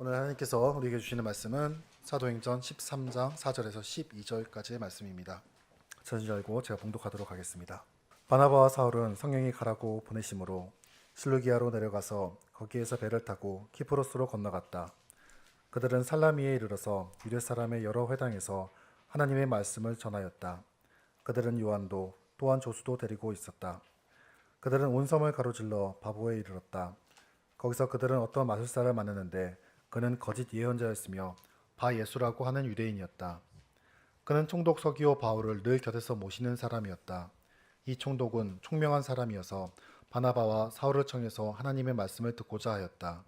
오늘 하나님께서 우리에게 주시는 말씀은 사도행전 13장 4절에서 12절까지의 말씀입니다. 전지 열고 제가 봉독하도록 하겠습니다. 바나바와 사울은 성령이 가라고 보내심으로 실루기아로 내려가서 거기에서 배를 타고 키프로스로 건너갔다. 그들은 살라미에 이르러서 유대 사람의 여러 회당에서 하나님의 말씀을 전하였다. 그들은 요한도 또한 조수도 데리고 있었다. 그들은 온 섬을 가로질러 바보에 이르렀다. 거기서 그들은 어떤 마술사를 만났는데 그는 거짓 예언자였으며 바 예수라고 하는 유대인이었다. 그는 총독 서기오 바울을 늘 곁에서 모시는 사람이었다. 이 총독은 총명한 사람이어서 바나바와 사울을 청해서 하나님의 말씀을 듣고자 하였다.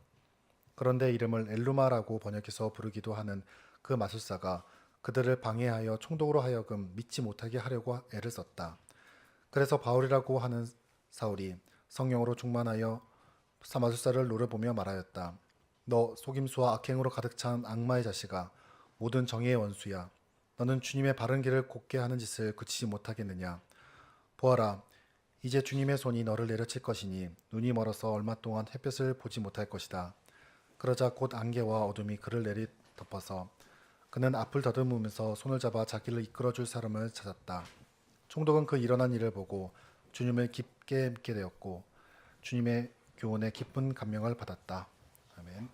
그런데 이름을 엘루마라고 번역해서 부르기도 하는 그 마술사가 그들을 방해하여 총독으로 하여금 믿지 못하게 하려고 애를 썼다. 그래서 바울이라고 하는 사울이 성령으로 충만하여 마술사를 노려보며 말하였다. 너 속임수와 악행으로 가득 찬 악마의 자식아, 모든 정의의 원수야. 너는 주님의 바른 길을 곱게 하는 짓을 그치지 못하겠느냐. 보아라, 이제 주님의 손이 너를 내려칠 것이니 눈이 멀어서 얼마 동안 햇볕을 보지 못할 것이다. 그러자 곧 안개와 어둠이 그를 내리덮어서 그는 앞을 더듬으면서 손을 잡아 자기를 이끌어줄 사람을 찾았다. 총독은 그 일어난 일을 보고 주님을 깊게 믿게 되었고 주님의 교훈에 깊은 감명을 받았다. 아멘.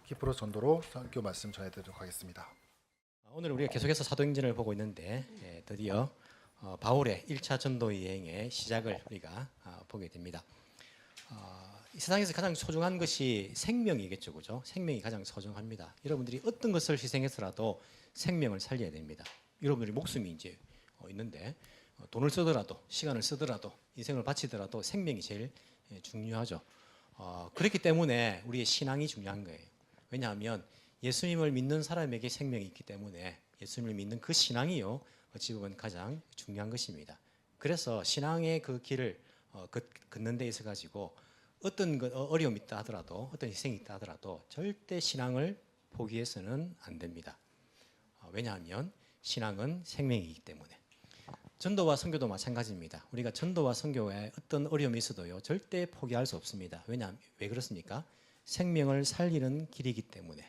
키프로스 전도로 설교 말씀 전해드리도록 하겠습니다. 오늘 우리가 계속해서 사도행전을 보고 있는데 드디어 바울의 1차 전도 여행의 시작을 우리가 보게 됩니다. 이 세상에서 가장 소중한 것이 생명이겠죠, 그죠? 생명이 가장 소중합니다. 여러분들이 어떤 것을 희생해서라도 생명을 살려야 됩니다. 여러분들이 목숨이 이제 있는데 돈을 쓰더라도 시간을 쓰더라도 인생을 바치더라도 생명이 제일 중요하죠. 그렇기 때문에 우리의 신앙이 중요한 거예요. 왜냐하면 예수님을 믿는 사람에게 생명이 있기 때문에 예수님을 믿는 그 신앙이요 어찌 보면 가장 중요한 것입니다. 그래서 신앙의 그 길을 걷는 데 있어 가지고 어떤 어려움이 있다 하더라도 어떤 희생이 있다 하더라도 절대 신앙을 포기해서는 안 됩니다. 왜냐하면 신앙은 생명이기 때문에. 전도와 선교도 마찬가지입니다. 우리가 전도와 선교에 어떤 어려움이 있어도요 절대 포기할 수 없습니다. 왜냐하면 왜 그렇습니까? 생명을 살리는 길이기 때문에.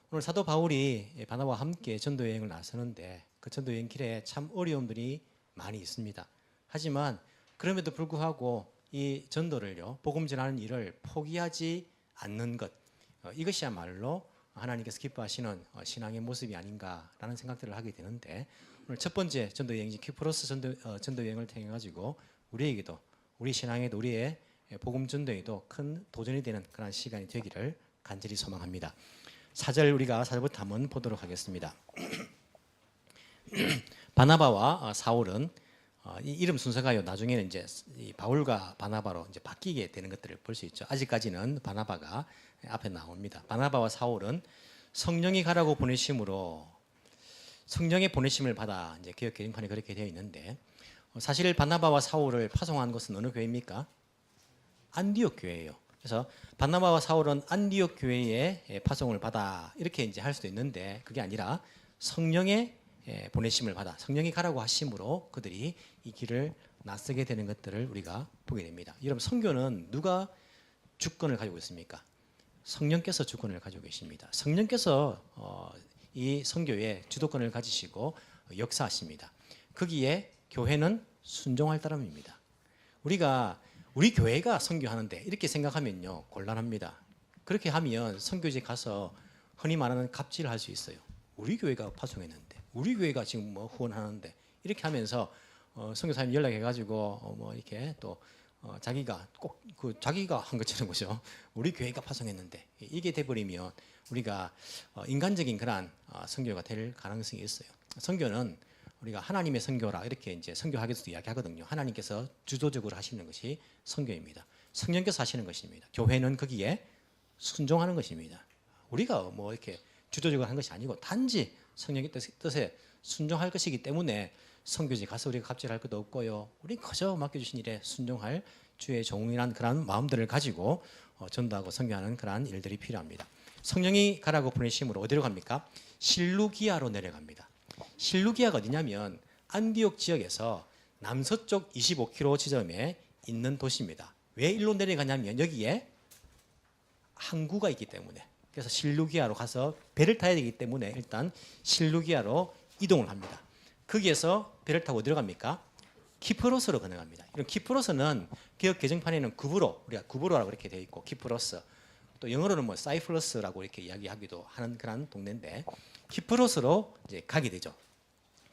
오늘 사도 바울이 바나바와 함께 전도 여행을 나서는데 그 전도 여행 길에 참 어려움들이 많이 있습니다. 하지만 그럼에도 불구하고 이 전도를요 복음 전하는 일을 포기하지 않는 것, 이것이야말로 하나님께서 기뻐하시는 신앙의 모습이 아닌가라는 생각들을 하게 되는데 오늘 첫 번째 전도 여행지 키프로스 전도 여행을 통해 가지고 우리에게도 우리 신앙에도 우리의 복음 전도에도 큰 도전이 되는 그런 시간이 되기를 간절히 소망합니다. 4절 우리가 4절부터 한번 보도록 하겠습니다. 바나바와 사울은 이 이름 순서가요 나중에는 이제 이 바울과 바나바로 이제 바뀌게 되는 것들을 볼 수 있죠. 아직까지는 바나바가 앞에 나옵니다. 바나바와 사울은 성령이 가라고 보내심으로 성령의 보내심을 받아 이제 개역 개정판에 그렇게 되어 있는데 사실 바나바와 사울을 파송한 것은 어느 교회입니까? 안디옥 교회예요. 그래서 바나바와 사울은 안디옥 교회에 파송을 받아 이렇게 이제 할 수도 있는데 그게 아니라 성령의 보내심을 받아 성령이 가라고 하심으로 그들이 이 길을 나서게 되는 것들을 우리가 보게 됩니다. 여러분 선교는 누가 주권을 가지고 있습니까? 성령께서 주권을 가지고 계십니다. 성령께서 이 선교의 주도권을 가지시고 역사하십니다. 거기에 교회는 순종할 따름입니다. 우리 교회가 선교하는데 이렇게 생각하면요 곤란합니다. 그렇게 하면 선교지 가서 흔히 말하는 갑질을 할 수 있어요. 우리 교회가 파송했는데 우리 교회가 지금 뭐 후원하는데 이렇게 하면서 선교사님 연락해가지고 뭐 이렇게 또 자기가 꼭 자기가 한 것처럼 보죠. 우리 교회가 파송했는데 이게 돼버리면 우리가 인간적인 그러한 선교가 될 가능성이 있어요. 선교는 우리가 하나님의 선교라 이렇게 이제 선교학에서도 이야기하거든요. 하나님께서 주도적으로 하시는 것이 선교입니다. 성령께서 하시는 것입니다. 교회는 거기에 순종하는 것입니다. 우리가 뭐 이렇게 주도적으로 하는 것이 아니고 단지 성령의 뜻에 순종할 것이기 때문에 선교지 가서 우리가 갑질할 것도 없고요. 우리 그저 맡겨주신 일에 순종할 주의 종이란 그런 마음들을 가지고 전도하고 선교하는 그런 일들이 필요합니다. 성령이 가라고 보내심으로 어디로 갑니까? 실루기아로 내려갑니다. 실루기아가 어디냐면 안디옥 지역에서 남서쪽 25km 지점에 있는 도시입니다. 왜 일로 내려가냐면 여기에 항구가 있기 때문에 그래서 실루기아로 가서 배를 타야 되기 때문에 일단 실루기아로 이동을 합니다. 거기에서 배를 타고 어디로 갑니까? 키프로스로 건너갑니다. 이런 키프로스는 개혁 개정판에는 구브로, 우리가 구브로라고 이렇게 되어 있고 키프로스, 또 영어로는 뭐 사이프러스라고 이렇게 이야기하기도 하는 그런 동네인데 키프로스로 이제 가게 되죠.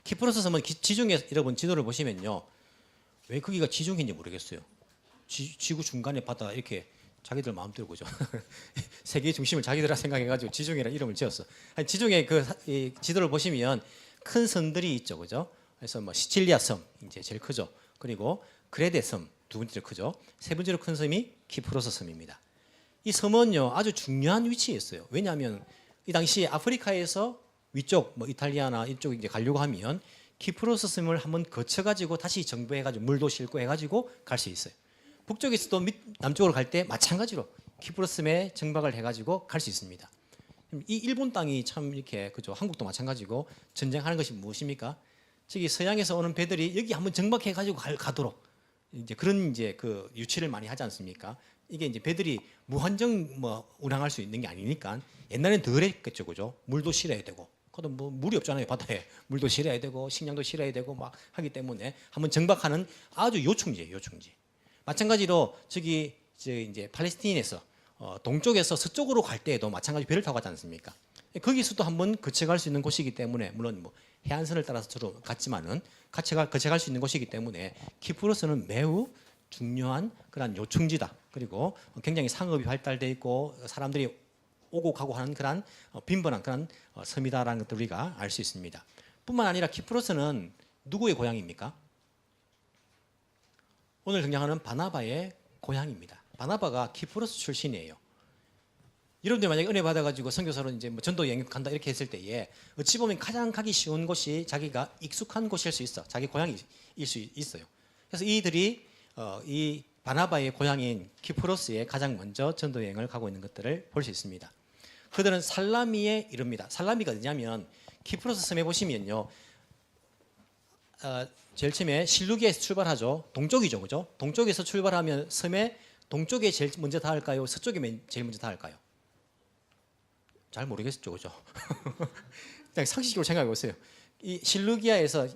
키프로스 섬은 지중해 여러분 지도를 보시면요, 왜 거기가 지중해인지 모르겠어요. 지구 중간에 바다 이렇게 자기들 마음대로 그죠. 세계의 중심을 자기들아 생각해가지고 지중해라는 이름을 지었어. 아니, 지중해 이 지도를 보시면 큰 섬들이 있죠, 그죠? 그래서 뭐 시칠리아 섬 이제 제일 크죠. 그리고 그레데 섬 두 번째로 크죠. 세 번째로 큰 섬이 키프로스 섬입니다. 이 섬은요 아주 중요한 위치에 있어요. 왜냐하면 이 당시 아프리카에서 위쪽 뭐 이탈리아나 이쪽 이제 가려고 하면 키프로스 섬을 한번 거쳐가지고 다시 정부해가지고 물도 싣고 해가지고 갈 수 있어요. 북쪽에서도 남쪽으로 갈 때 마찬가지로 키프로스 섬에 정박을 해가지고 갈 수 있습니다. 이 일본 땅이 참 이렇게 그죠. 한국도 마찬가지고 전쟁하는 것이 무엇입니까? 저기 서양에서 오는 배들이 여기 한번 정박해가지고 가도록 이제 그런 이제 그 유치를 많이 하지 않습니까? 이게 이제 배들이 무한정 뭐 운항할 수 있는 게 아니니까 옛날엔 덜 했겠죠, 그죠? 물도 실어야 되고, 그것도 뭐 물이 없잖아요, 바다에. 물도 실어야 되고 식량도 실어야 되고 막 하기 때문에 한번 정박하는 아주 요충지예요, 요충지. 마찬가지로 저기 이제 팔레스타인에서 동쪽에서 서쪽으로 갈 때에도 마찬가지 배를 타고 가지 않습니까? 거기서도 한번 거쳐갈 수 있는 곳이기 때문에 물론 뭐 해안선을 따라서 주로 갔지만은 거쳐갈 수 있는 곳이기 때문에 키프로스는 매우 중요한 그런 요충지다. 그리고 굉장히 상업이 발달돼 있고 사람들이 오고 가고 하는 그런 빈번한 그런 섬이다라는 것도 우리가 알 수 있습니다. 뿐만 아니라 키프로스는 누구의 고향입니까? 오늘 등장하는 바나바의 고향입니다. 바나바가 키프로스 출신이에요. 여러분들 만약에 은혜 받아가지고 선교사로 이제 뭐 전도 여행 간다 이렇게 했을 때에 어찌 보면 가장 가기 쉬운 곳이 자기가 익숙한 곳일 수 있어. 자기 고향일 수 있어요. 그래서 이들이 이 바나바의 고향인 키프로스에 가장 먼저 전도 여행을 가고 있는 것들을 볼 수 있습니다. 그들은 살라미에 이릅니다. 살라미가 어디냐면 키프로스 섬에 보시면요, 제일 처음에 실루기에서 출발하죠. 동쪽이죠, 그죠? 동쪽에서 출발하면 섬에 동쪽에 제일 먼저 닿을까요? 서쪽에 제일 먼저 닿을까요? 잘 모르겠죠, 그죠? 그냥 상식적으로 생각해 보세요. 이 실루기아에서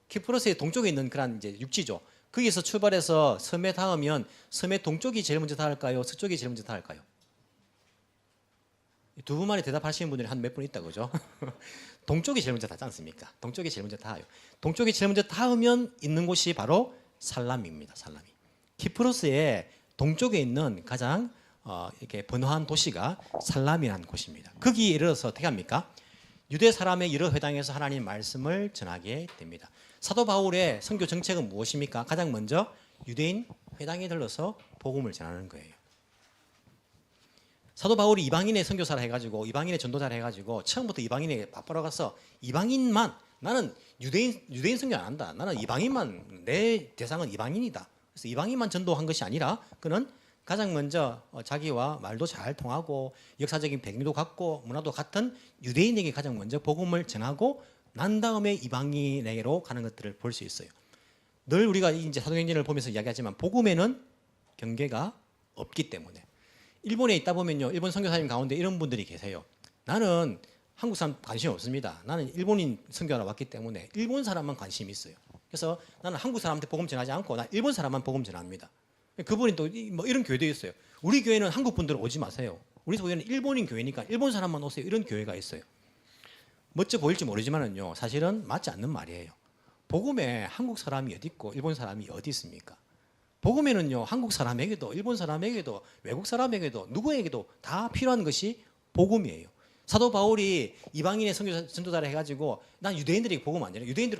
키프로스의 동쪽에 있는 그런 이제 육지죠. 거기서 출발해서 섬에 닿으면 섬의 동쪽이 제일 먼저 닿을까요? 서쪽이 제일 먼저 닿을까요? 두 분만에 대답하시는 분들이 한 몇 분 있다, 그죠? 동쪽이 제일 먼저 닿지 않습니까? 동쪽이 제일 먼저 닿아요. 동쪽이 제일 먼저 닿으면 있는 곳이 바로 살라미입니다. 살라미. 키프로스의 동쪽에 있는 가장 이렇게 번화한 도시가 살라미라는 곳입니다. 거기에 이르러서 어떻게 합니까? 유대 사람의 여러 회당에서 하나님 말씀을 전하게 됩니다. 사도 바울의 선교 정책은 무엇입니까? 가장 먼저 유대인 회당에 들러서 복음을 전하는 거예요. 사도 바울이 이방인의 선교사를 해가지고 이방인의 전도자를 해가지고 처음부터 이방인에게 바빠러 가서 이방인만, 나는 유대인 선교 안 한다. 나는 이방인만, 내 대상은 이방인이다. 그래서 이방인만 전도한 것이 아니라 그는 가장 먼저 자기와 말도 잘 통하고 역사적인 배경도 같고 문화도 같은 유대인에게 가장 먼저 복음을 전하고 난 다음에 이방인에게로 가는 것들을 볼 수 있어요. 늘 우리가 이제 사도행전을 보면서 이야기하지만 복음에는 경계가 없기 때문에. 일본에 있다 보면요, 일본 선교사님 가운데 이런 분들이 계세요. 나는 한국 사람 관심 없습니다. 나는 일본인 선교하러 왔기 때문에 일본 사람만 관심이 있어요. 그래서 나는 한국 사람한테 복음 전하지 않고 나 일본 사람만 복음 전합니다. 그분이 또 뭐 이런 교회도 있어요. 우리 교회는 한국 분들은 오지 마세요. 우리 교회는 일본인 교회니까 일본 사람만 오세요. 이런 교회가 있어요. 멋져 보일지 모르지만은요, 사실은 맞지 않는 말이에요. 복음에 한국 사람이 어디 있고 일본 사람이 어디 있습니까? 복음에는요, 한국 사람에게도 일본 사람에게도 외국 사람에게도 누구에게도 다 필요한 것이 복음이에요. 사도 바울이 이방인의 전도자를 해가지고 난 유대인들에게 복음 안 전해. 유대인들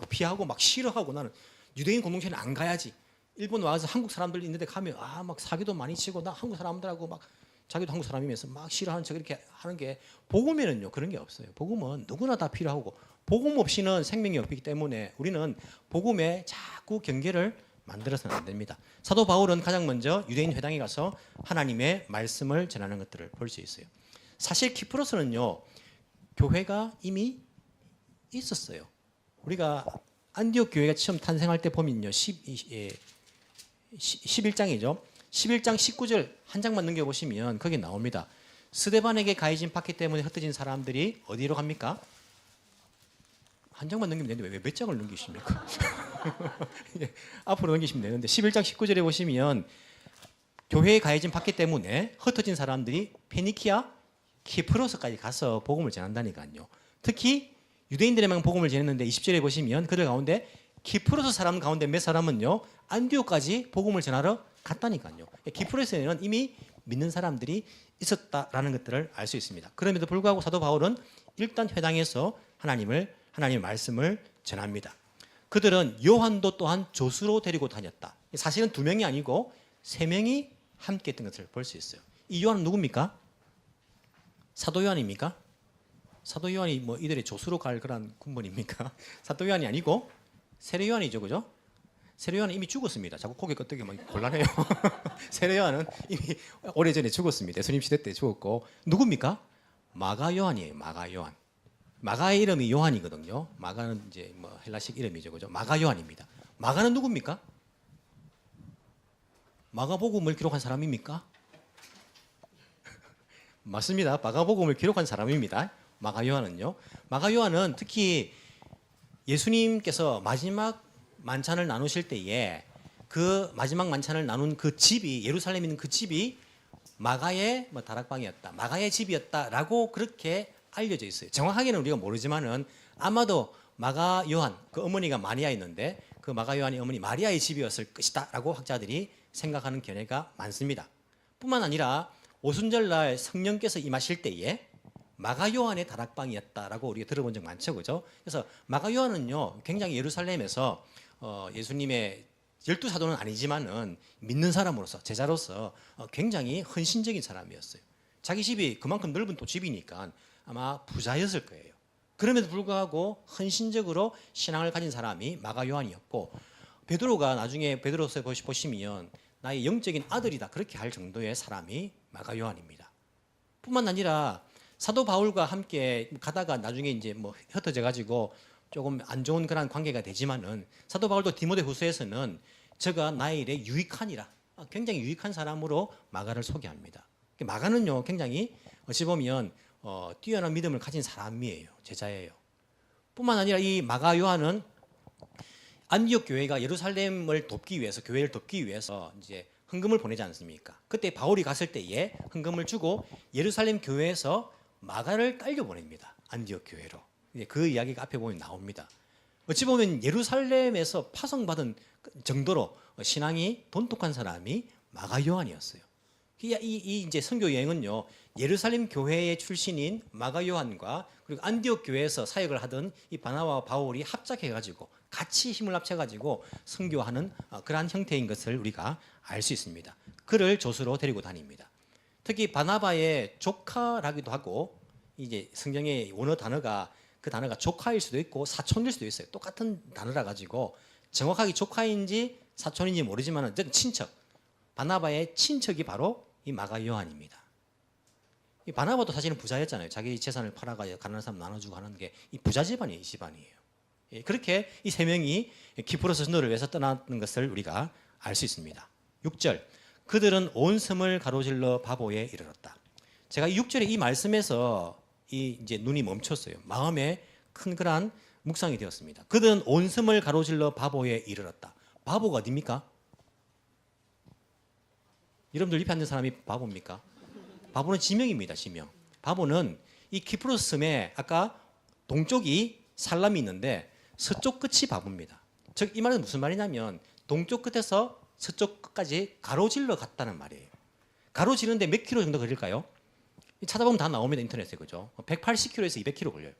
피하고 막 싫어하고 나는 유대인 공동체는 안 가야지. 일본 와서 한국 사람들 있는데 가면 막 사기도 많이 치고 나 한국 사람들하고 막 자기도 한국 사람이면서 막 싫어하는 척 이렇게 하는 게, 복음에는요 그런 게 없어요. 복음은 누구나 다 필요하고 복음 없이는 생명이 없기 때문에 우리는 복음에 자꾸 경계를 만들어서는 안 됩니다. 사도 바울은 가장 먼저 유대인 회당에 가서 하나님의 말씀을 전하는 것들을 볼 수 있어요. 사실 키프로스는요 교회가 이미 있었어요. 우리가 안디옥 교회가 처음 탄생할 때 보면요 11장이죠. 11장 19절 한 장만 넘겨보시면 거기 나옵니다. 스데반에게 가해진 파기 때문에 흩어진 사람들이 어디로 갑니까? 한 장만 넘기면 되는데 왜 몇 장을 넘기십니까? 앞으로 넘기시면 되는데 11장 19절에 보시면 교회에 가해진 파기 때문에 흩어진 사람들이 페니키아, 키프로스까지 가서 복음을 전한다니까요. 특히 유대인들에만 복음을 전했는데 20절에 보시면 그들 가운데 키프로스 사람 가운데 몇 사람은요 안디옥까지 복음을 전하러 갔다니까요. 키프로스에는 이미 믿는 사람들이 있었다라는 것들을 알 수 있습니다. 그럼에도 불구하고 사도 바울은 일단 회당에서 하나님의 말씀을 전합니다. 그들은 요한도 또한 조수로 데리고 다녔다. 사실은 2명이 아니고 3명이 함께 했던 것을 볼 수 있어요. 이 요한은 누굽니까? 사도 요한입니까? 사도 요한이 뭐 이들의 조수로 갈 그런 군번입니까? 사도 요한이 아니고 세례 요한이죠, 그죠? 세례 요한은 이미 죽었습니다. 자꾸 고개 끄덕이 막 곤란해요. 세례 요한은 이미 오래전에 죽었습니다. 예수님 시대 때 죽었고 누굽니까? 마가 요한이에요. 마가 요한. 마가의 이름이 요한이거든요. 마가는 이제 뭐 헬라식 이름이죠, 그죠? 마가 요한입니다. 마가는 누굽니까? 마가복음을 기록한 사람입니까? 맞습니다. 마가복음을 기록한 사람입니다. 마가 요한은요. 마가 요한은 특히 예수님께서 마지막 만찬을 나누실 때에 그 마지막 만찬을 나눈 그 집이 예루살렘에 있는 그 집이 마가의 뭐 다락방이었다. 마가의 집이었다라고 그렇게 알려져 있어요. 정확하게는 우리가 모르지만은 아마도 마가 요한 그 어머니가 마리아였는데 그 마가 요한의 어머니 마리아의 집이었을 것이다라고 학자들이 생각하는 견해가 많습니다. 뿐만 아니라 오순절날 성령께서 임하실 때에 마가 요한의 다락방이었다라고 우리가 들어본 적 많죠, 그죠? 그래서 마가 요한은요 굉장히 예루살렘에서 예수님의 12사도는 아니지만은 믿는 사람으로서 제자로서 굉장히 헌신적인 사람이었어요. 자기 집이 그만큼 넓은 또 집이니까 아마 부자였을 거예요. 그럼에도 불구하고 헌신적으로 신앙을 가진 사람이 마가 요한이었고 베드로가 나중에 베드로서에 보시면 나의 영적인 아들이다 그렇게 할 정도의 사람이 마가 요한입니다. 뿐만 아니라 사도 바울과 함께 가다가 나중에 이제 뭐 흩어져 가지고 조금 안 좋은 그런 관계가 되지만은 사도 바울도 디모데후서에서는 저가 나의 일에 유익하니라 굉장히 유익한 사람으로 마가를 소개합니다. 마가는요 굉장히 어찌 보면 뛰어난 믿음을 가진 사람이에요. 제자예요. 뿐만 아니라 이 마가 요한은 안디옥 교회가 예루살렘을 돕기 위해서 교회를 돕기 위해서 이제 헌금을 보내지 않습니까? 그때 바울이 갔을 때에 헌금을 주고 예루살렘 교회에서 마가를 딸려 보냅니다. 안디옥 교회로. 그 이야기가 앞에 보면 나옵니다. 어찌 보면 예루살렘에서 파송받은 정도로 신앙이 돈독한 사람이 마가 요한이었어요. 이 이제 선교 여행은요 예루살렘 교회의 출신인 마가 요한과 그리고 안디옥 교회에서 사역을 하던 이 바나바와 바울이 합작해가지고 같이 힘을 합쳐가지고 선교하는 그러한 형태인 것을 우리가 알 수 있습니다. 그를 조수로 데리고 다닙니다. 특히 바나바의 조카라기도 하고 이제 성경의 원어 단어가 그 단어가 조카일 수도 있고 사촌일 수도 있어요. 똑같은 단어라 가지고 정확하게 조카인지 사촌인지 모르지만 어쨌든 친척. 바나바의 친척이 바로 이 마가 요한입니다. 이 바나바도 사실은 부자였잖아요. 자기 재산을 팔아가 가난한 사람 나눠주고 하는 게 이 부자 집안이에요. 이 집안이에요. 그렇게 이 3명이 키프로스 전도를 위해서 떠나는 것을 우리가 알 수 있습니다. 6절 그들은 온 섬을 가로질러 바보에 이르렀다. 제가 6절에 이 말씀에서 이제 눈이 멈췄어요. 마음에 큰 그런 묵상이 되었습니다. 그들은 온 섬을 가로질러 바보에 이르렀다. 바보가 어디입니까? 여러분들 옆에 앉은 사람이 바보입니까? 바보는 지명입니다. 지명. 바보는 이 키프로스 섬에 아까 동쪽이 살람이 있는데 서쪽 끝이 바보입니다. 즉 이 말은 무슨 말이냐면 동쪽 끝에서 서쪽 끝까지 가로질러 갔다는 말이에요. 가로지르는데 몇 킬로 정도 걸릴까요? 찾아보면 다 나옵니다. 인터넷에. 그죠? 180km에서 200km 걸려요.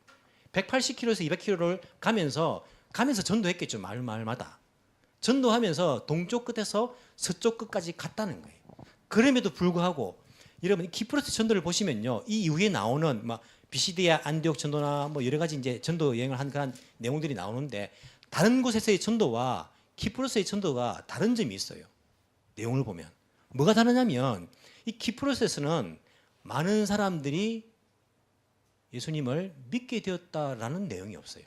180km에서 200km를 가면서 전도했겠죠. 마을마다. 전도하면서 동쪽 끝에서 서쪽 끝까지 갔다는 거예요. 그럼에도 불구하고 여러분 키프로스 전도를 보시면요. 이 이후에 나오는 막 비시디아 안디옥 전도나 뭐 여러 가지 이제 전도 여행을 한 그런 내용들이 나오는데 다른 곳에서의 전도와 키프로스의 전도가 다른 점이 있어요. 내용을 보면 뭐가 다르냐면 이 키프로스에서는 많은 사람들이 예수님을 믿게 되었다라는 내용이 없어요.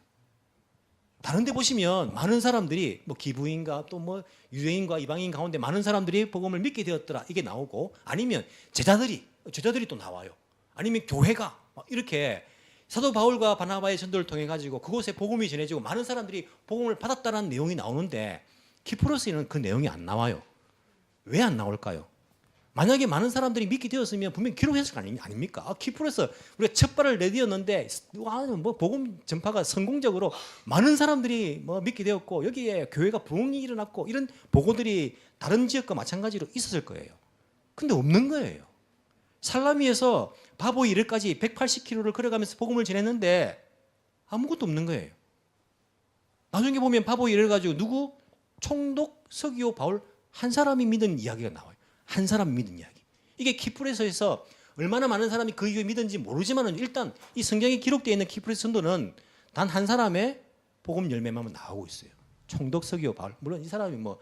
다른 데 보시면 많은 사람들이 뭐 기부인가 또 뭐 유대인과 이방인 가운데 많은 사람들이 복음을 믿게 되었더라 이게 나오고 아니면 제자들이 또 나와요. 아니면 교회가 막 이렇게 사도 바울과 바나바의 전도를 통해 가지고 그곳에 복음이 전해지고 많은 사람들이 복음을 받았다는 내용이 나오는데 키프로스에는 그 내용이 안 나와요. 왜 안 나올까요? 만약에 많은 사람들이 믿게 되었으면 분명히 기록했을 거 아닙니까? 키프로스 우리가 첫 발을 내디었는데 뭐 복음 전파가 성공적으로 많은 사람들이 뭐 믿게 되었고 여기에 교회가 부흥이 일어났고 이런 보고들이 다른 지역과 마찬가지로 있었을 거예요. 근데 없는 거예요. 살라미에서 바보 이르까지 180km를 걸어가면서 복음을 전했는데 아무것도 없는 거예요. 나중에 보면 바보 이르 가지고 누구? 총독 서기오 바울 한 사람이 믿은 이야기가 나와요. 한 사람이 믿은 이야기. 이게 키프로스에서 얼마나 많은 사람이 그 이후에 믿은지 모르지만 일단 이 성경에 기록되어 있는 키프로스 전도는 단 한 사람의 복음 열매만 나오고 있어요. 총독 서기오 바울. 물론 이 사람이 뭐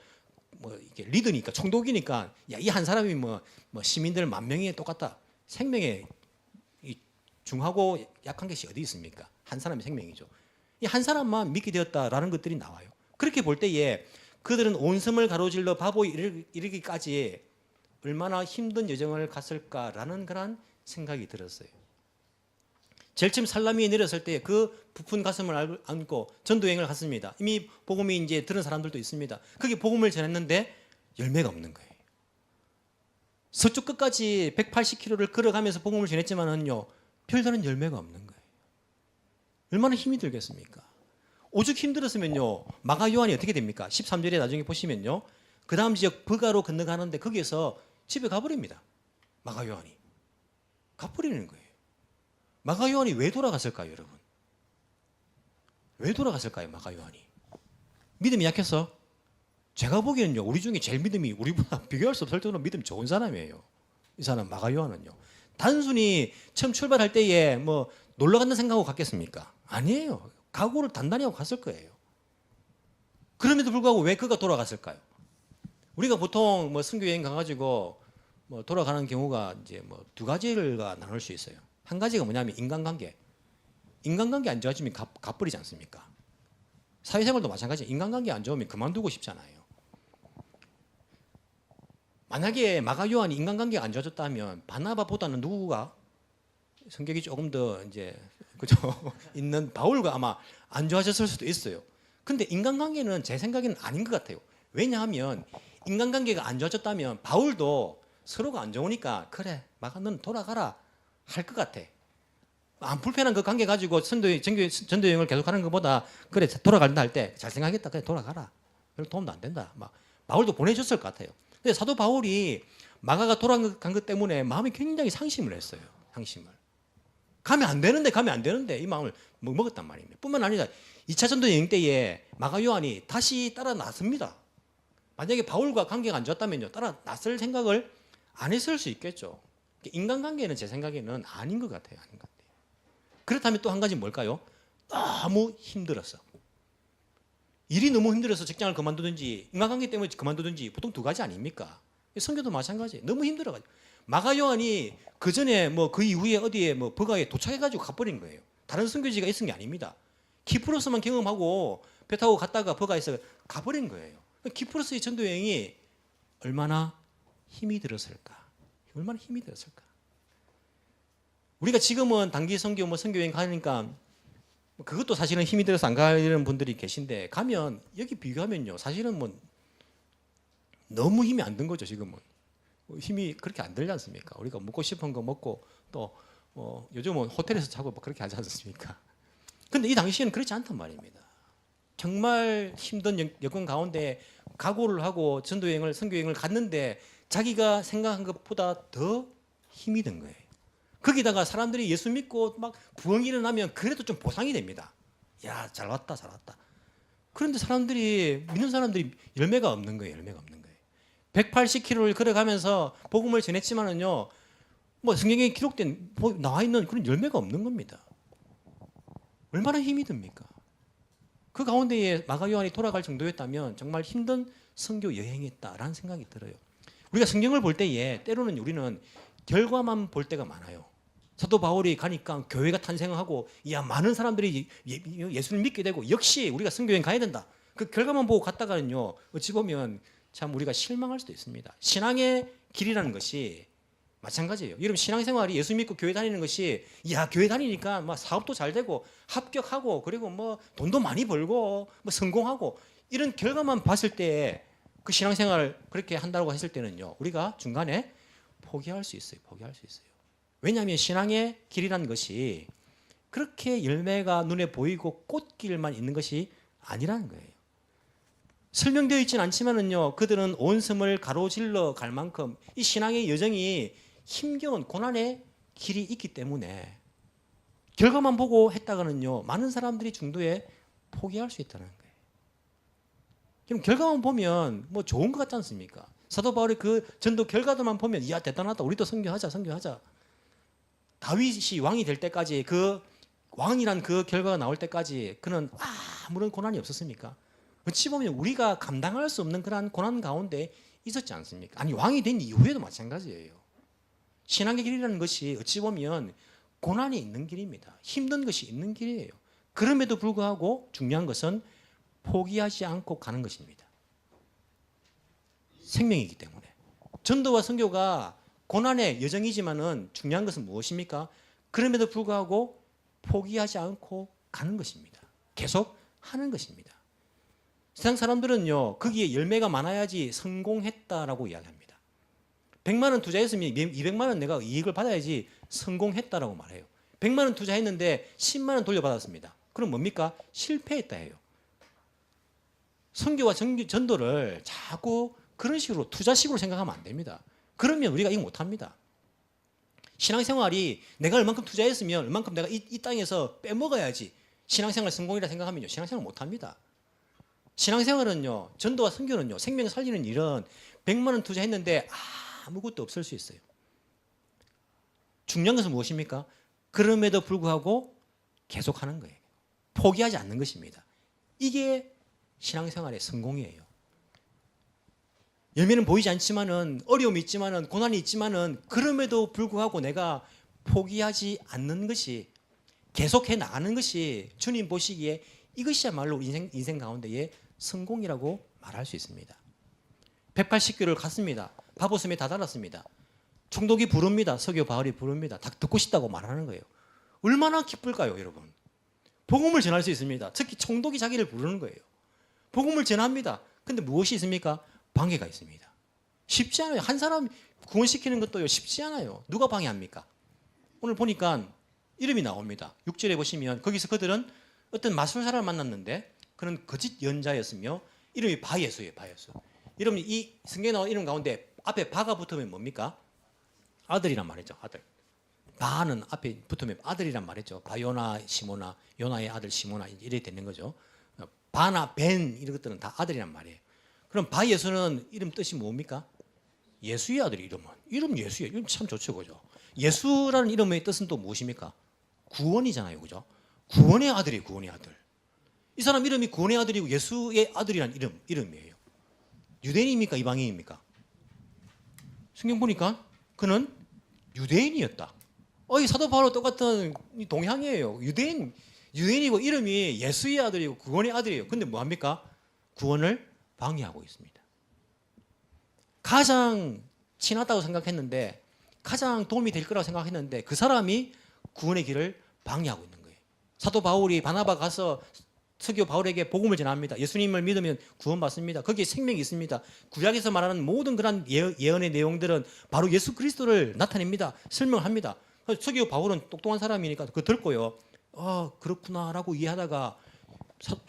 이게 리더니까 총독이니까 이 한 사람이 뭐 시민들 10,000명이 똑같다. 생명에 중하고 약한 것이 어디 있습니까? 한 사람의 생명이죠. 이 한 사람만 믿게 되었다라는 것들이 나와요. 그렇게 볼 때에 그들은 온 섬을 가로질러 바보에 이르기까지 얼마나 힘든 여정을 갔을까라는 그런 생각이 들었어요. 제일 처음 살라미에 내렸을 때 그 부푼 가슴을 안고 전도여행을 갔습니다. 이미 복음이 이제 들은 사람들도 있습니다. 거기 복음을 전했는데 열매가 없는 거예요. 서쪽 끝까지 180km를 걸어가면서 복음을 전했지만은요, 별다른 열매가 없는 거예요. 얼마나 힘이 들겠습니까? 오죽 힘들었으면요, 마가 요한이 어떻게 됩니까? 13절에 나중에 보시면요, 그 다음 지역 버가로 건너가는데 거기에서 집에 가버립니다. 마가 요한이 가버리는 거예요. 마가 요한이 왜 돌아갔을까요, 여러분? 왜 돌아갔을까요, 마가 요한이? 믿음이 약해서? 제가 보기에는요, 우리 중에 제일 믿음이 우리보다 비교할 수 없을 정도로 믿음 좋은 사람이에요. 이 사람 마가 요한은요. 단순히 처음 출발할 때에 뭐 놀러 간다는 생각하고 갔겠습니까? 아니에요. 각오를 단단히 하고 갔을 거예요. 그럼에도 불구하고 왜 그가 돌아갔을까요? 우리가 보통 뭐 선교 여행 가가지고 뭐 돌아가는 경우가 이제 뭐 두 가지가 나눌 수 있어요. 한 가지가 뭐냐면 인간관계. 인간관계 안 좋아지면 가버리지 않습니까? 사회생활도 마찬가지. 인간관계 안 좋으면 그만두고 싶잖아요. 만약에 마가 요한이 인간관계가 안 좋아졌다면 바나바보다는 누구가 성격이 조금 더 이제 그죠 있는 바울과 아마 안 좋아졌을 수도 있어요. 근데 인간관계는 제 생각에는 아닌 것 같아요. 왜냐하면 인간관계가 안 좋아졌다면 바울도 서로가 안 좋으니까 그래 마가 넌 돌아가라 할 것 같아. 안 불편한 그 관계 가지고 전도여행을 계속하는 것보다 그래 돌아간다 할 때 잘 생각했다 그래 돌아가라 별 도움도 안 된다 막 바울도 보내줬을 것 같아요. 근데 사도 바울이 마가가 돌아간 것 때문에 마음이 굉장히 상심을 했어요. 상심을 가면 안 되는데 이 마음을 먹었단 말입니다. 뿐만 아니라 2차 전도 여행 때에 마가 요한이 다시 따라 나섭니다. 만약에 바울과 관계가 안 좋았다면요 따라 나설 생각을 안 했을 수 있겠죠. 인간관계는 제 생각에는 아닌 것 같아요. 아닌 것 같아요. 그렇다면 또 한 가지 뭘까요? 너무 힘들었어. 일이 너무 힘들어서 직장을 그만두든지 인간관계 때문에 그만두든지 보통 두 가지 아닙니까? 선교도 마찬가지. 너무 힘들어가지고 마가 요한이 그 전에 뭐 그 이후에 어디에 뭐 버가에 도착해가지고 가버린 거예요. 다른 선교지가 있은 게 아닙니다. 키프로스만 경험하고 배 타고 갔다가 버가에서 가버린 거예요. 키프로스의 전도 여행이 얼마나 힘이 들었을까? 얼마나 힘이 들었을까? 우리가 지금은 단기 선교 뭐 선교 여행 가니까 그것도 사실은 힘이 들어서 안 가는 분들이 계신데 가면 여기 비교하면요 사실은 뭐 너무 힘이 안 든 거죠. 지금은 힘이 그렇게 안 들지 않습니까? 우리가 먹고 싶은 거 먹고 또 요즘은 호텔에서 자고 뭐 그렇게 하지 않습니까? 근데 이 당시에는 그렇지 않단 말입니다. 정말 힘든 여건 가운데 각오를 하고 전도여행을 선교여행을 갔는데 자기가 생각한 것보다 더 힘이 든 거예요. 거기다가 사람들이 예수 믿고 막 부흥이 일어나면 그래도 좀 보상이 됩니다. 야, 잘 왔다, 잘 왔다. 그런데 믿는 사람들이 열매가 없는 거예요. 열매가 없는 거예요. 180km를 걸어가면서 복음을 전했지만은요, 뭐 성경에 기록된 나와 있는 그런 열매가 없는 겁니다. 얼마나 힘이 듭니까? 그 가운데에 마가 요한이 돌아갈 정도였다면 정말 힘든 선교 여행이었다라는 생각이 들어요. 우리가 성경을 볼 때에 때로는 우리는 결과만 볼 때가 많아요. 사도 바울이 가니까 교회가 탄생하고 많은 사람들이 예수를 믿게 되고 역시 우리가 선교여행 가야 된다. 그 결과만 보고 갔다가는요 어찌 보면 참 우리가 실망할 수도 있습니다. 신앙의 길이라는 것이 마찬가지예요. 여러분 신앙생활이 예수 믿고 교회 다니는 것이 야 교회 다니니까 막 사업도 잘 되고 합격하고 그리고 뭐 돈도 많이 벌고 뭐 성공하고 이런 결과만 봤을 때 그 신앙생활을 그렇게 한다고 했을 때는요 우리가 중간에 포기할 수 있어요. 포기할 수 있어요. 왜냐하면 신앙의 길이라는 것이 그렇게 열매가 눈에 보이고 꽃길만 있는 것이 아니라는 거예요. 설명되어 있지는 않지만은요 그들은 온 섬을 가로질러 갈 만큼 이 신앙의 여정이 힘겨운 고난의 길이 있기 때문에 결과만 보고 했다가는요 많은 사람들이 중도에 포기할 수 있다는 거예요. 그럼 결과만 보면 뭐 좋은 것 같지 않습니까? 사도 바울의 그 전도 결과들만 보면 이야 대단하다 우리도 선교하자 선교하자. 다윗이 왕이 될 때까지 그 왕이란 그 결과가 나올 때까지 그는 아무런 고난이 없었습니까? 어찌 보면 우리가 감당할 수 없는 그런 고난 가운데 있었지 않습니까? 아니 왕이 된 이후에도 마찬가지예요. 신앙의 길이라는 것이 어찌 보면 고난이 있는 길입니다. 힘든 것이 있는 길이에요. 그럼에도 불구하고 중요한 것은 포기하지 않고 가는 것입니다. 생명이기 때문에. 전도와 선교가 고난의 여정이지만은 중요한 것은 무엇입니까? 그럼에도 불구하고 포기하지 않고 가는 것입니다. 계속 하는 것입니다. 세상 사람들은요, 거기에 열매가 많아야지 성공했다라고 이야기합니다. 100만 원 투자했으면 200만 원 내가 이익을 받아야지 성공했다라고 말해요. 100만 원 투자했는데 10만 원 돌려받았습니다. 그럼 뭡니까? 실패했다 해요. 선교와 전도를 자꾸 그런 식으로 투자식으로 생각하면 안 됩니다. 그러면 우리가 이거 못합니다. 신앙생활이 내가 얼만큼 투자했으면 얼만큼 내가 이 땅에서 빼먹어야지 신앙생활 성공이라 생각하면요 신앙생활 못합니다. 신앙생활은요 전도와 선교는요 생명을 살리는 일은 100만 원 투자했는데 아무것도 없을 수 있어요. 중요한 것은 무엇입니까? 그럼에도 불구하고 계속하는 거예요. 포기하지 않는 것입니다. 이게 신앙생활의 성공이에요. 열매는 보이지 않지만은 어려움이 있지만은 고난이 있지만은 그럼에도 불구하고 내가 포기하지 않는 것이 계속해 나가는 것이 주님 보시기에 이것이야말로 인생 가운데의 성공이라고 말할 수 있습니다. 180교를 갔습니다. 바보섬에 다다랐습니다. 총독이 부릅니다. 서교 바울이 부릅니다. 다 듣고 싶다고 말하는 거예요. 얼마나 기쁠까요, 여러분? 복음을 전할 수 있습니다. 특히 총독이 자기를 부르는 거예요. 복음을 전합니다. 근데 무엇이 있습니까? 방해가 있습니다. 쉽지 않아요. 한 사람 구원시키는 것도요 쉽지 않아요. 누가 방해합니까? 오늘 보니까 이름이 나옵니다. 6절에 보시면 거기서 그들은 어떤 마술사를 만났는데 그는 거짓 연자였으며 이름이 바예수예요. 바예수. 여러분 이 성경에 나온 이름 가운데 앞에 바가 붙으면 뭡니까? 아들이란 말이죠. 아들. 바는 앞에 붙으면 아들이란 말이죠. 바요나 시모나 요나의 아들 시모나 이래 되는 거죠. 바나 벤 이런 것들은 다 아들이란 말이에요. 그럼 바예수는 이름 뜻이 뭡니까? 예수의 아들 이름 예수예요. 이름 참 좋죠, 그죠? 예수라는 이름의 뜻은 또 무엇입니까? 구원이잖아요, 그죠? 구원의 아들이에요, 구원의 아들. 이 사람 이름이 구원의 아들이고 예수의 아들이란 이름이에요. 유대인입니까, 이방인입니까? 성경 보니까 그는 유대인이었다. 이 사도 바울과 똑같은 동향이에요. 유대인이고 이름이 예수의 아들이고 구원의 아들이에요. 근데 뭐 합니까? 구원을 방해하고 있습니다. 가장 친하다고 생각했는데 가장 도움이 될 거라고 생각했는데 그 사람이 구원의 길을 방해하고 있는 거예요. 사도 바울이 바나바 가서 서교 바울에게 복음을 전합니다. 예수님을 믿으면 구원받습니다. 거기에 생명이 있습니다. 구약에서 말하는 모든 그런 예언의 내용들은 바로 예수 그리스도를 나타냅니다. 설명합니다. 서교 바울은 똑똑한 사람이니까 그거 듣고요. 그렇구나라고 이해하다가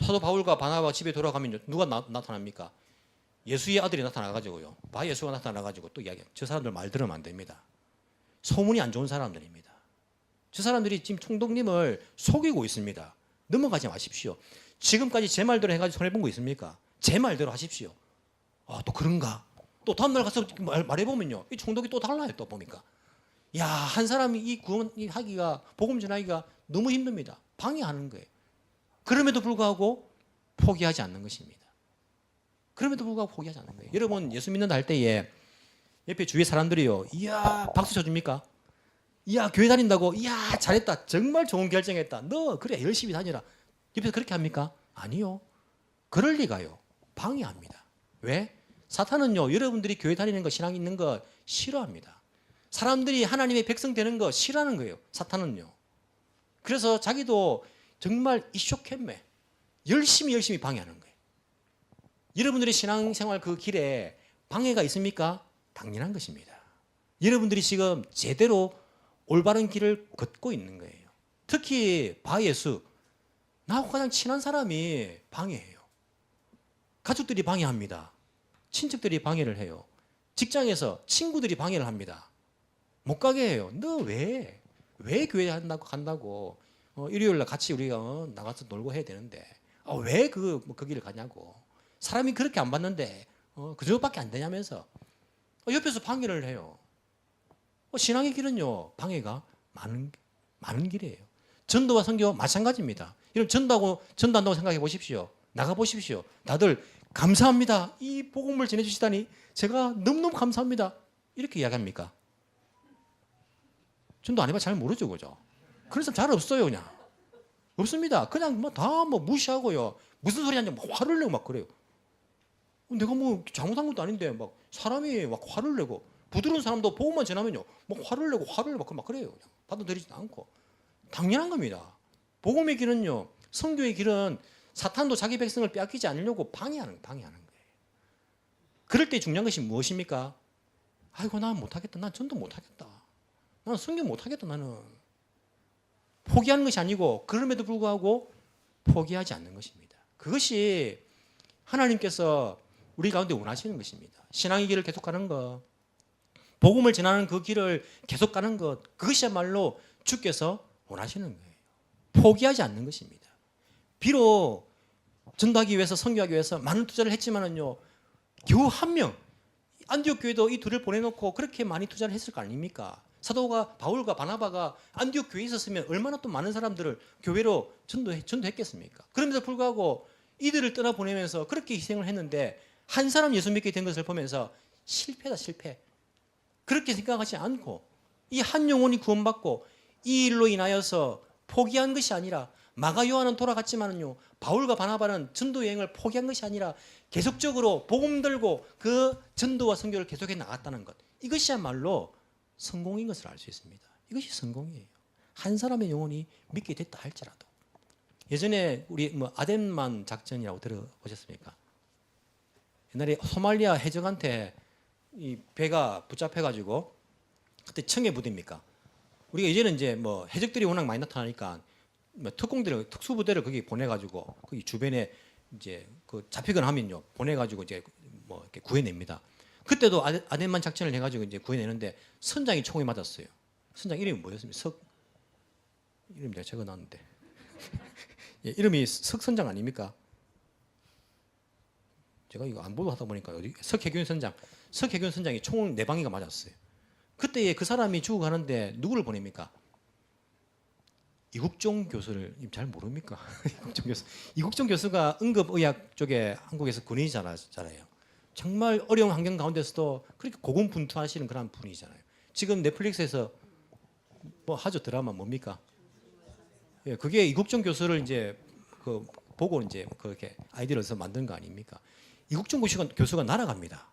사도 바울과 바나바 집에 돌아가면 누가 나타납니까? 예수의 아들이 나타나가지고요. 바예수가 나타나가지고 또 이야기해요. 저 사람들 말 들으면 안 됩니다. 소문이 안 좋은 사람들입니다. 저 사람들이 지금 총독님을 속이고 있습니다. 넘어가지 마십시오. 지금까지 제 말대로 해가지고 손해본 거 있습니까? 제 말대로 하십시오. 또 그런가? 또 다음날 가서 말해보면요. 이 총독이 또 달라요. 또 보니까. 한 사람이 이 구원하기가, 복음 전하기가 너무 힘듭니다. 방해하는 거예요. 그럼에도 불구하고 포기하지 않는 것입니다. 그럼에도 불구하고 포기하지 않는 거예요. 여러분 예수 믿는다 할 때에 옆에 주위 사람들이요. 박수 쳐줍니까? 교회 다닌다고 잘했다. 정말 좋은 결정했다. 너 그래 열심히 다니라. 옆에서 그렇게 합니까? 아니요. 그럴 리가요. 방해합니다. 왜? 사탄은요 여러분들이 교회 다니는 거 신앙 있는 거 싫어합니다. 사람들이 하나님의 백성 되는 거 싫어하는 거예요. 사탄은요. 그래서 자기도 정말 이쇼캠매 열심히 방해하는 거예요. 여러분들의 신앙생활 그 길에 방해가 있습니까? 당연한 것입니다. 여러분들이 지금 제대로 올바른 길을 걷고 있는 거예요. 특히 바예수, 나하고 가장 친한 사람이 방해해요. 가족들이 방해합니다. 친척들이 방해를 해요. 직장에서 친구들이 방해를 합니다. 못 가게 해요. 너 왜? 왜 교회 간다고? 일요일날 같이 우리가 나가서 놀고 해야 되는데 왜 그 길을 가냐고. 사람이 그렇게 안 봤는데 그 정도밖에 안 되냐면서 옆에서 방해를 해요. 신앙의 길은요 방해가 많은 길이에요. 전도와 선교 마찬가지입니다. 여러분 전도한다고 생각해 보십시오. 나가 보십시오. 다들 감사합니다. 이 복음을 전해주시다니 제가 너무너무 감사합니다. 이렇게 이야기합니까? 전도 안 해봐 잘 모르죠, 그죠? 그런 사람 잘 없어요, 그냥. 없습니다. 그냥 다 무시하고요. 무슨 소리 하냐, 막 화를 내고 막 그래요. 내가 잘못한 것도 아닌데 막 사람이 막 화를 내고 부드러운 사람도 복음만 전하면요, 막 화를 내고 막 그래요. 그냥 받아들이지 않고 당연한 겁니다. 복음의 길은요, 선교의 길은 사탄도 자기 백성을 빼앗기지 않으려고 방해하는 거예요. 그럴 때 중요한 것이 무엇입니까? 아이고 난 못하겠다. 난 전도 못하겠다. 나는 선교 못하겠다. 나는 포기하는 것이 아니고 그럼에도 불구하고 포기하지 않는 것입니다. 그것이 하나님께서 우리 가운데 원하시는 것입니다. 신앙의 길을 계속 가는 것, 복음을 전하는 그 길을 계속 가는 것, 그것이야말로 주께서 원하시는 거예요. 포기하지 않는 것입니다. 비록 전도하기 위해서 선교하기 위해서 많은 투자를 했지만은요, 겨우 한 명, 안디옥 교회도 이 둘을 보내놓고 그렇게 많이 투자를 했을 거 아닙니까? 사도가 바울과 바나바가 안디옥 교회에 있었으면 얼마나 또 많은 사람들을 교회로 전도했겠습니까? 그럼에도 불구하고 이들을 떠나보내면서 그렇게 희생을 했는데 한 사람 예수 믿게 된 것을 보면서 실패다 실패. 그렇게 생각하지 않고 이 한 영혼이 구원받고 이 일로 인하여서 포기한 것이 아니라 마가 요한은 돌아갔지만은요, 바울과 바나바는 전도 여행을 포기한 것이 아니라 계속적으로 복음 들고 그 전도와 선교를 계속해 나갔다는 것, 이것이야말로 성공인 것을 알 수 있습니다. 이것이 성공이에요. 한 사람의 영혼이 믿게 됐다 할지라도. 예전에 우리 아덴만 작전이라고 들어보셨습니까? 옛날에 소말리아 해적한테 이 배가 붙잡혀가지고 그때 청해 부대입니까? 우리가 이제는 이제 해적들이 워낙 많이 나타나니까 특수부대를 거기 보내가지고 거기 주변에 이제 그 잡히거나 하면요 보내가지고 이제 이렇게 구해냅니다. 그때도 아덴만 작전을 해가지고 이제 구해내는데 선장이 총에 맞았어요. 선장 이름이 뭐였습니까? 이름 내가 적어놨는데 예, 이름이 석선장 아닙니까? 제가 이거 안 보도 하다 보니까 석혜균 선장이 총 4방이가 맞았어요. 그때 그 사람이 죽어가는데 누구를 보냅니까? 이국종 교수를 잘 모릅니까? 이국종 교수가 응급의학 쪽에 한국에서 군인이잖아요. 정말 어려운 환경 가운데서도 그렇게 고군분투하시는 그런 분이잖아요. 지금 넷플릭스에서 하죠 드라마 뭡니까? 예, 그게 이국종 교수를 이제 보고 이제 그렇게 아이디어를 서 만든 거 아닙니까? 이국종 교수가 날아갑니다.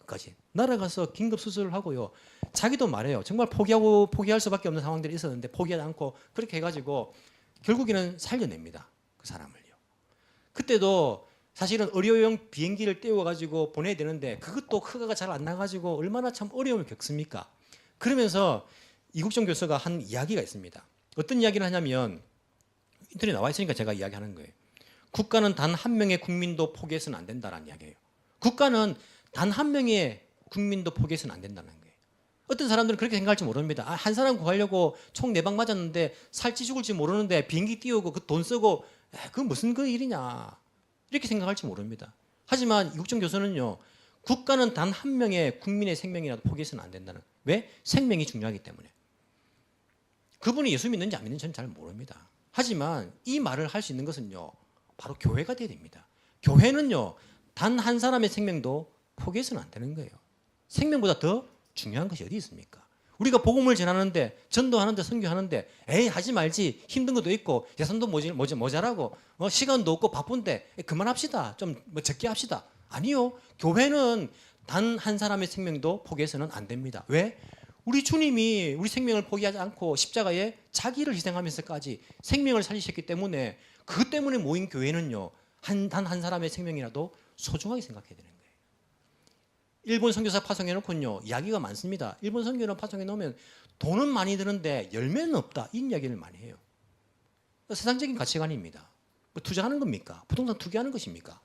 까지 날아가서 긴급 수술을 하고요. 자기도 말해요. 정말 포기할 수밖에 없는 상황들이 있었는데 포기하지 않고 그렇게 해가지고 결국에는 살려냅니다. 그 사람을요. 그때도 사실은 의료용 비행기를 떼워가지고 보내야 되는데 그것도 허가가 잘 안 나가지고 얼마나 참 어려움을 겪습니까? 그러면서 이국종 교수가 한 이야기가 있습니다. 어떤 이야기를 하냐면 인터넷에 나와 있으니까 제가 이야기하는 거예요. 국가는 단 한 명의 국민도 포기해서는 안 된다는 이야기예요. 국가는 단 한 명의 국민도 포기해서는 안 된다는 거예요. 어떤 사람들은 그렇게 생각할지 모릅니다. 한 사람 구하려고 총 4방 맞았는데 살지 죽을지 모르는데 비행기 띄우고 그 돈 쓰고 그 무슨 그 일이냐 이렇게 생각할지 모릅니다. 하지만 이국정 교수는요, 국가는 단 한 명의 국민의 생명이라도 포기해서는 안 된다는. 왜? 생명이 중요하기 때문에. 그분이 예수 믿는지 안 믿는지 저는 잘 모릅니다. 하지만 이 말을 할 수 있는 것은요, 바로 교회가 돼야 됩니다. 교회는요, 단 한 사람의 생명도 포기해서는 안 되는 거예요. 생명보다 더 중요한 것이 어디 있습니까? 우리가 복음을 전하는데, 전도하는데, 선교하는데 에이 하지 말지, 힘든 것도 있고 예산도 모자라고 시간도 없고 바쁜데 그만합시다. 좀 적게 합시다. 아니요. 교회는 단 한 사람의 생명도 포기해서는 안 됩니다. 왜? 우리 주님이 우리 생명을 포기하지 않고 십자가에 자기를 희생하면서까지 생명을 살리셨기 때문에 그 때문에 모인 교회는요, 단 한 사람의 생명이라도 소중하게 생각해야 되는 거예요. 일본 선교사 파송해 놓고요, 이야기가 많습니다. 일본 선교사 파송해 놓으면 돈은 많이 드는데 열매는 없다, 이 이야기를 많이 해요. 세상적인 가치관입니다. 뭐 투자하는 겁니까? 부동산 투기하는 것입니까?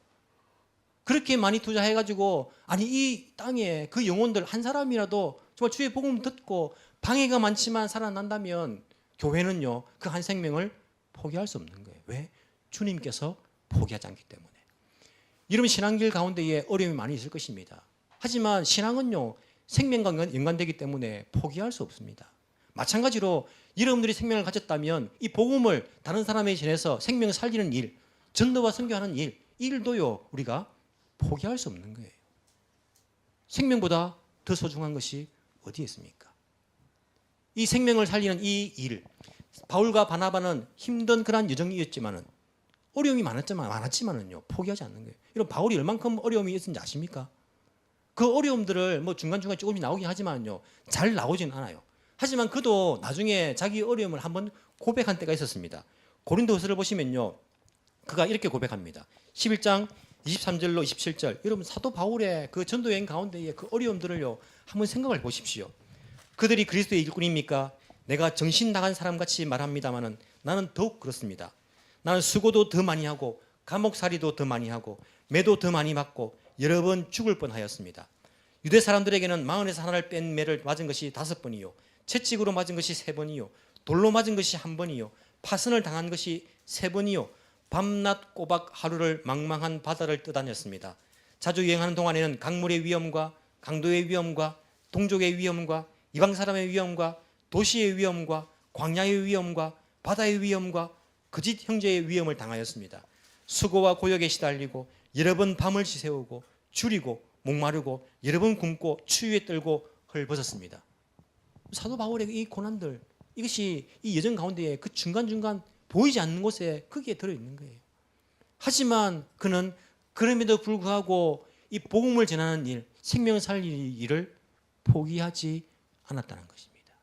그렇게 많이 투자해가지고 아니 이 땅에 그 영혼들 한 사람이라도 정말 주의 복음 듣고 방해가 많지만 살아난다면 교회는요, 그 한 생명을 포기할 수 없는 거예요. 왜? 주님께서 포기하지 않기 때문에. 여러분 신앙길 가운데에 어려움이 많이 있을 것입니다. 하지만 신앙은요, 생명과 연관되기 때문에 포기할 수 없습니다. 마찬가지로 여러분들이 생명을 가졌다면 이 복음을 다른 사람에게 전해서 생명을 살리는 일, 전도와 선교하는 일, 이 일도요 우리가 포기할 수 없는 거예요. 생명보다 더 소중한 것이 어디에 있습니까? 이 생명을 살리는 이 일, 바울과 바나바는 힘든 그런 여정이었지만은 어려움이 많았지만은요 포기하지 않는 거예요. 이런 바울이 얼만큼 어려움이 있었는지 아십니까? 그 어려움들을 뭐 중간중간 조금씩 나오긴 하지만요 잘 나오지는 않아요. 하지만 그도 나중에 자기 어려움을 한번 고백한 때가 있었습니다. 고린도후서를 보시면요, 그가 이렇게 고백합니다. 11장 23절로 27절. 여러분 사도 바울의 그 전도 여행 가운데의 그 어려움들을요 한번 생각을 보십시오. 그들이 그리스도의 일꾼입니까? 내가 정신 나간 사람같이 말합니다마는 나는 더욱 그렇습니다. 나는 수고도 더 많이 하고 감옥살이도 더 많이 하고 매도 더 많이 맞고 여러 번 죽을 뻔하였습니다. 유대 사람들에게는 마흔에서 하나를 뺀 매를 맞은 것이 5번이요, 채찍으로 맞은 것이 3번이요, 돌로 맞은 것이 1번이요, 파선을 당한 것이 3번이요, 밤낮 꼬박 하루를 망망한 바다를 떠다녔습니다. 자주 여행하는 동안에는 강물의 위험과 강도의 위험과 동족의 위험과 이방 사람의 위험과 도시의 위험과 광야의 위험과 바다의 위험과 거짓 형제의 위험을 당하였습니다. 수고와 고역에 시달리고 여러 번 밤을 지새우고 줄이고 목마르고 여러 번 굶고 추위에 떨고 헐벗었습니다. 사도 바울의 이 고난들, 이것이 이 여정 가운데에 그 중간중간 보이지 않는 곳에 거기에 들어있는 거예요. 하지만 그는 그럼에도 불구하고 이 복음을 전하는 일, 생명을 살리는 일을 포기하지 않았다는 것입니다.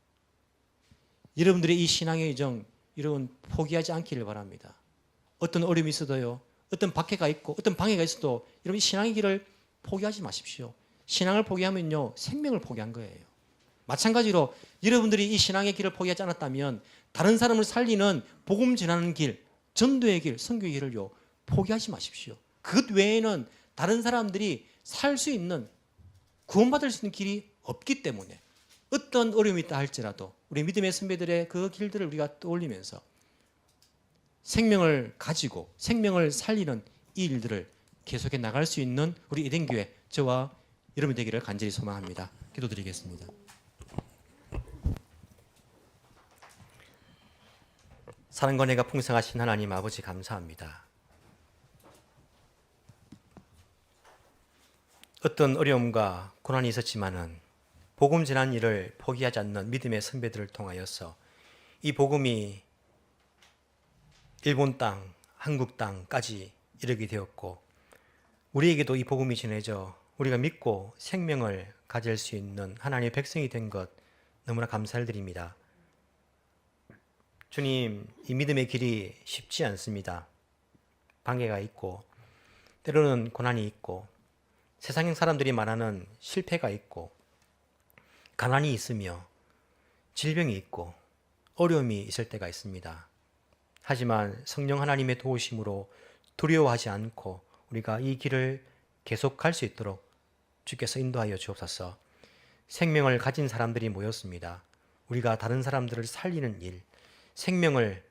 여러분들의 이 신앙의 여정, 여러분 포기하지 않기를 바랍니다. 어떤 어려움이 있어도요, 어떤 박해가 있고 어떤 방해가 있어도 여러분 신앙의 길을 포기하지 마십시오. 신앙을 포기하면요 생명을 포기한 거예요. 마찬가지로 여러분들이 이 신앙의 길을 포기하지 않았다면 다른 사람을 살리는 복음 전하는 길, 전도의 길, 선교의 길을요 포기하지 마십시오. 그 외에는 다른 사람들이 살 수 있는, 구원받을 수 있는 길이 없기 때문에 어떤 어려움이 있다 할지라도 우리 믿음의 선배들의 그 길들을 우리가 떠올리면서 생명을 가지고 생명을 살리는 이 일들을 계속해 나갈 수 있는 우리 에덴교회, 저와 여러분 되기를 간절히 소망합니다. 기도드리겠습니다. 사랑과 은혜가 풍성하신 하나님 아버지 감사합니다. 어떤 어려움과 고난이 있었지만은 복음 전한 일을 포기하지 않는 믿음의 선배들을 통하여서 이 복음이 일본 땅, 한국 땅까지 이르게 되었고 우리에게도 이 복음이 전해져 우리가 믿고 생명을 가질 수 있는 하나님의 백성이 된 것 너무나 감사를 드립니다. 주님, 이 믿음의 길이 쉽지 않습니다. 방해가 있고 때로는 고난이 있고 세상 사람들이 말하는 실패가 있고 가난이 있으며 질병이 있고 어려움이 있을 때가 있습니다. 하지만 성령 하나님의 도우심으로 두려워하지 않고 우리가 이 길을 계속할 수 있도록 주께서 인도하여 주옵소서. 생명을 가진 사람들이 모였습니다. 우리가 다른 사람들을 살리는 일, 생명을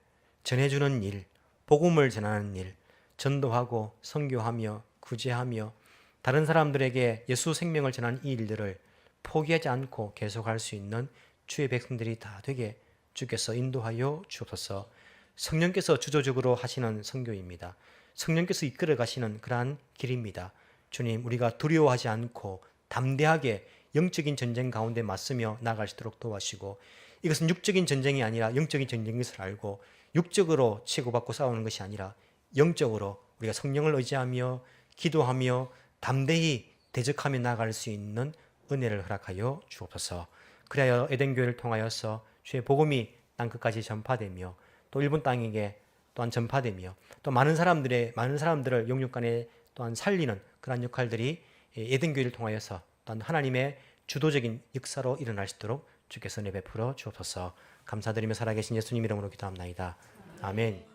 전해주는 일, 복음을 전하는 일, 전도하고 선교하며 구제하며 다른 사람들에게 예수 생명을 전하는 이 일들을 포기하지 않고 계속할 수 있는 주의 백성들이 다 되게 주께서 인도하여 주옵소서. 성령께서 주도적으로 하시는 선교입니다. 성령께서 이끌어 가시는 그러한 길입니다. 주님, 우리가 두려워하지 않고 담대하게 영적인 전쟁 가운데 맞서며 나갈 수 있도록 도와주시고, 이것은 육적인 전쟁이 아니라 영적인 전쟁인 것을 알고 육적으로 치고받고 싸우는 것이 아니라 영적으로 우리가 성령을 의지하며 기도하며 담대히 대적하며 나갈 수 있는 은혜를 허락하여 주옵소서. 그리하여 에덴 교회를 통하여서 주의 복음이 땅 끝까지 전파되며 또 일본 땅에게 또한 전파되며 또 많은 사람들을 영육간에 또한 살리는 그러한 역할들이 에덴 교회를 통하여서 또한 하나님의 주도적인 역사로 일어날 수 있도록 주께서 내베풀어 주옵소서. 감사드리며 살아계신 예수님 이름으로 기도합나이다. 아멘.